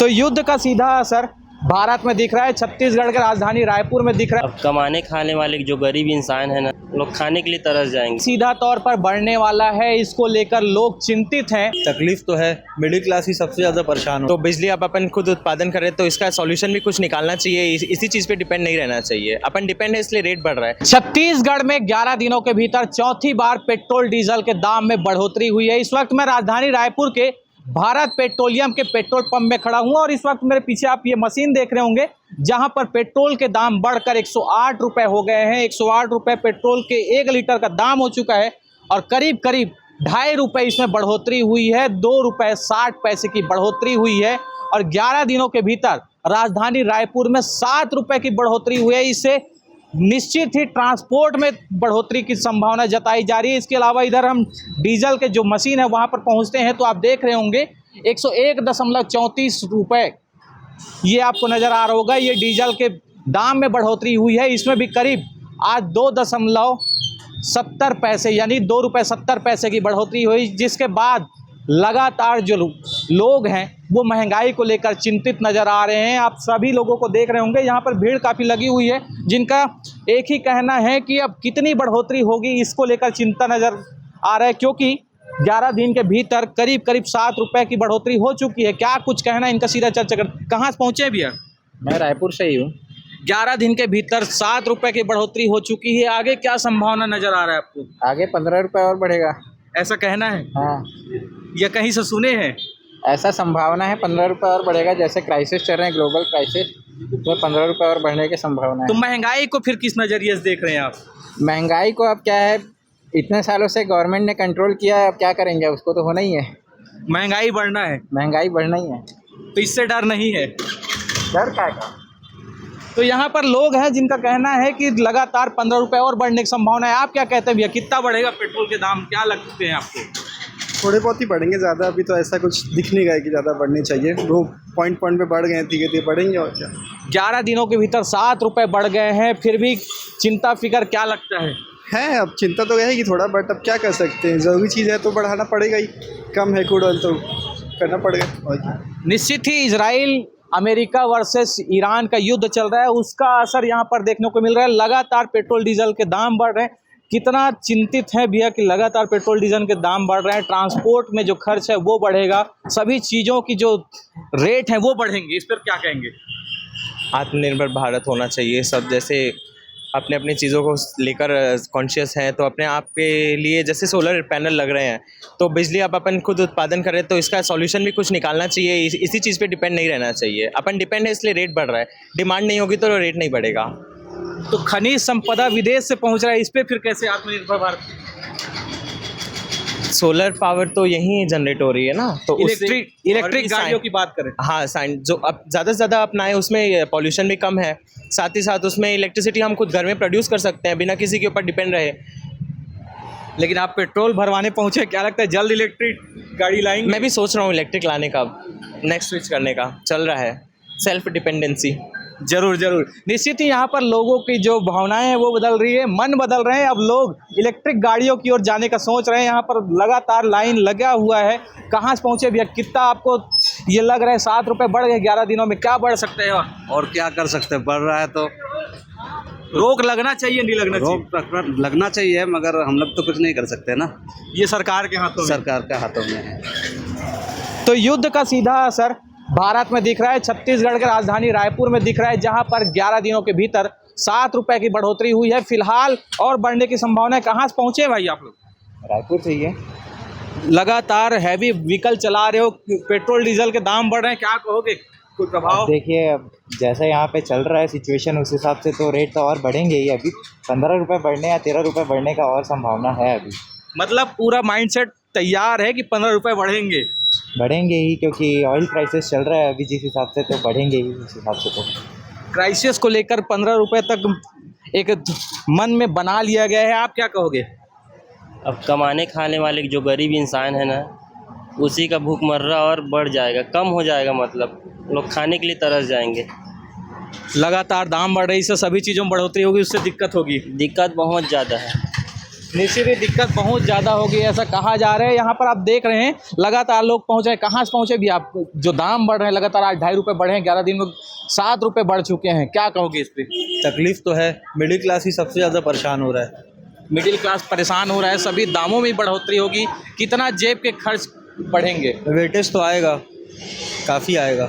तो युद्ध का सीधा असर भारत में दिख रहा है, छत्तीसगढ़ के राजधानी रायपुर में दिख रहा है। अब कमाने खाने वाले जो गरीब इंसान है ना, लोग खाने के लिए तरस जाएंगे। सीधा तौर पर बढ़ने वाला है, इसको लेकर लोग चिंतित हैं। तकलीफ तो है, मिडिल क्लास ही सबसे ज्यादा परेशान हो। तो बिजली अब अपन खुद उत्पादन करें तो इसका सॉल्यूशन भी कुछ निकालना चाहिए, इसी चीज पे डिपेंड नहीं रहना चाहिए। अपन डिपेंड है इसलिए रेट बढ़ रहा है। छत्तीसगढ़ में 11 दिनों के भीतर चौथी बार पेट्रोल डीजल के दाम में बढ़ोतरी हुई है। इस वक्त मैं राजधानी रायपुर के भारत पेट्रोलियम के पेट्रोल पंप में खड़ा हूं और इस वक्त मेरे पीछे आप ये मशीन देख रहे होंगे जहां पर पेट्रोल के दाम बढ़कर 108 रुपए हो गए हैं। 108 रुपए पेट्रोल के 1 लीटर का दाम हो चुका है और करीब करीब 2.5 रुपए इसमें बढ़ोतरी हुई है। 2 रुपए 60 पैसे की बढ़ोतरी हुई है और 11 दिनों के भीतर राजधानी रायपुर में 7 रुपए की बढ़ोतरी हुई है। इससे निश्चित ही ट्रांसपोर्ट में बढ़ोतरी की संभावना जताई जा रही है। इसके अलावा इधर हम डीजल के जो मशीन है वहां पर पहुंचते हैं तो आप देख रहे होंगे 101.34 रुपए ये आपको नजर आ रहा होगा। ये डीजल के दाम में बढ़ोतरी हुई है। इसमें भी करीब आज 2.70 पैसे यानी 2 रुपये 70 पैसे की बढ़ोतरी हुई, जिसके बाद लगातार जो लोग हैं वो महंगाई को लेकर चिंतित नज़र आ रहे हैं। आप सभी लोगों को देख रहे होंगे यहाँ पर भीड़ काफ़ी लगी हुई है, जिनका एक ही कहना है कि अब कितनी बढ़ोतरी होगी इसको लेकर चिंता नज़र आ रहा है, क्योंकि 11 दिन के भीतर करीब करीब 7 रुपए की बढ़ोतरी हो चुकी है। क्या कुछ कहना है इनका, सीधा चर्चा कर। कहाँ से पहुँचे भैया? मैं रायपुर से ही हूँ। 11 दिन के भीतर 7 रुपए की बढ़ोतरी हो चुकी है। आगे क्या संभावना नज़र आ रहा है आपको? आगे 15 रुपये और बढ़ेगा, ऐसा कहना है हाँ। या कहीं से सुने हैं? ऐसा संभावना है 15 रुपये और बढ़ेगा। जैसे क्राइसिस चल रहे हैं, ग्लोबल क्राइसिस, तो 15 रुपये और बढ़ने की संभावना तो है। महंगाई को फिर किस नज़रिए से देख रहे हैं आप? महंगाई को अब क्या है, इतने सालों से गवर्नमेंट ने कंट्रोल किया है, अब क्या करेंगे, उसको तो होना ही है। महंगाई बढ़ना है महंगाई बढ़ना ही है, तो इससे डर नहीं है। डर क्या का? तो यहाँ पर लोग हैं जिनका कहना है कि लगातार 15 रुपए और बढ़ने की संभावना है। आप क्या कहते हैं भैया, कितना बढ़ेगा पेट्रोल के दाम, क्या लगते हैं आपको? थोड़े बहुत ही बढ़ेंगे, ज़्यादा अभी तो ऐसा कुछ दिख नहीं रहा है कि ज़्यादा बढ़नी चाहिए। वो पॉइंट पे बढ़ गए हैं, धीरे धीरे बढ़ेंगे और क्या। 11 दिनों के भीतर 7 रुपए बढ़ गए हैं, फिर भी चिंता फिकर क्या लगता है? अब चिंता तो रहेगी थोड़ा, बट अब क्या कर सकते हैं, ज़रूरी चीज़ है तो बढ़ाना पड़ेगा ही। कम है क्रूड ऑयल तो करना पड़ेगा और क्या। निश्चित ही इजराइल अमेरिका वर्सेस ईरान का युद्ध चल रहा है, उसका असर यहाँ पर देखने को मिल रहा है। लगातार पेट्रोल डीजल के दाम बढ़ रहे हैं। कितना चिंतित है भैया कि लगातार पेट्रोल डीजल के दाम बढ़ रहे हैं, ट्रांसपोर्ट में जो खर्च है वो बढ़ेगा, सभी चीज़ों की जो रेट है वो बढ़ेंगे। इस पर क्या कहेंगे? आत्मनिर्भर भारत होना चाहिए। सब जैसे अपने अपनी चीज़ों को लेकर कॉन्शियस हैं, तो अपने आप के लिए जैसे सोलर पैनल लग रहे हैं, तो बिजली अब अपन खुद उत्पादन करें तो इसका सॉल्यूशन भी कुछ निकालना चाहिए, इसी चीज़ पे डिपेंड नहीं रहना चाहिए। अपन डिपेंड है इसलिए रेट बढ़ रहा है। डिमांड नहीं होगी तो रेट नहीं बढ़ेगा। तो खनिज संपदा विदेश से पहुंच रहा है, इस पे फिर कैसे आत्मनिर्भर भारत? सोलर पावर तो यहीं जनरेट हो रही है ना, तो इलेक्ट्रिक गाड़ियों की बात करें, हाँ, साइंस जो अब ज़्यादा से ज़्यादा अपनाएं, उसमें पॉल्यूशन भी कम है। साथ ही साथ उसमें इलेक्ट्रिसिटी हम खुद घर में प्रोड्यूस कर सकते हैं बिना किसी के ऊपर डिपेंड रहे। लेकिन आप पेट्रोल भरवाने पहुंचे, क्या लगता है जल्द इलेक्ट्रिक गाड़ी लाएंगे? मैं भी सोच रहा हूँ इलेक्ट्रिक लाने का, नेक्स्ट स्विच करने का चल रहा है, सेल्फ डिपेंडेंसी। जरूर जरूर, निश्चित ही यहाँ पर लोगों की जो भावनाएं हैं वो बदल रही है, मन बदल रहे हैं। अब लोग इलेक्ट्रिक गाड़ियों की ओर जाने का सोच रहे हैं। यहाँ पर लगातार लाइन लगा हुआ है। कहाँ से पहुँचे भैया, कितना आपको ये लग रहा है? 7 रुपये बढ़ गए 11 दिनों में, क्या बढ़ सकते हैं और क्या कर सकते हैं, बढ़ रहा है तो रोक लगना चाहिए, नहीं लगना चाहिए? रोक लगना चाहिए, मगर हम लोग तो कुछ नहीं कर सकते ना, ये सरकार के हाथों में, सरकार के हाथों में है। तो युद्ध का सीधा असर भारत में दिख रहा है, छत्तीसगढ़ के राजधानी रायपुर में दिख रहा है, जहां पर 11 दिनों के भीतर 7 रुपए की बढ़ोतरी हुई है फिलहाल, और बढ़ने की संभावना है। कहाँ से पहुंचे भाई आप लोग? रायपुर से ही है। लगातार हैवी व्हीकल चला रहे हो, पेट्रोल डीजल के दाम बढ़ रहे हैं, क्या कहोगे, कोई प्रभाव? देखिए, अब जैसा यहाँ पे चल रहा है सिचुएशन, उस हिसाब से तो रेट तो और बढ़ेंगे ही। अभी 15 रुपये बढ़ने या 13 रुपये बढ़ने का और संभावना है अभी। मतलब पूरा माइंडसेट तैयार है कि 15 रुपये बढ़ेंगे ही, क्योंकि ऑयल प्राइसेस चल रहा है अभी जिस हिसाब से, तो बढ़ेंगे ही उस हिसाब से। तो क्राइसिस को लेकर 15 रुपये तक एक मन में बना लिया गया है। आप क्या कहोगे? अब कमाने खाने वाले जो गरीब इंसान है ना, उसी का भूखमर्रा और बढ़ जाएगा, कम हो जाएगा, मतलब लोग खाने के लिए तरस जाएंगे। लगातार दाम बढ़ रही है, इससे सभी चीज़ों में बढ़ोतरी होगी, उससे दिक्कत होगी। दिक्कत बहुत ज़्यादा है। निश्चित ही दिक्कत बहुत ज़्यादा होगी ऐसा कहा जा रहा है। यहाँ पर आप देख रहे हैं लगातार लोग पहुँच रहे हैं। कहाँ से पहुँचे भी आप? जो दाम बढ़ रहे हैं लगातार, आज 2.5 रुपये बढ़े हैं, 11 दिन में 7 रुपये बढ़ चुके हैं, क्या कहोगे इस पर? तकलीफ तो है, मिडिल क्लास ही सबसे ज़्यादा परेशान हो रहा है। मिडिल क्लास परेशान हो रहा है, सभी दामों में बढ़ोतरी होगी, कितना जेब के खर्च बढ़ेंगे? वेटेज तो आएगा, काफ़ी आएगा।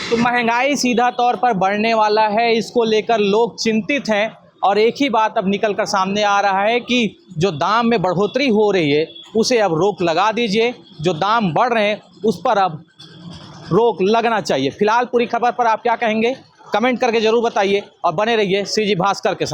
तो महंगाई सीधा तौर पर बढ़ने वाला है, इसको लेकर लोग चिंतित हैं। और एक ही बात अब निकल कर सामने आ रहा है कि जो दाम में बढ़ोतरी हो रही है उसे अब रोक लगा दीजिए, जो दाम बढ़ रहे हैं उस पर अब रोक लगना चाहिए। फिलहाल पूरी खबर पर आप क्या कहेंगे कमेंट करके ज़रूर बताइए और बने रहिए CG भास्कर के साथ।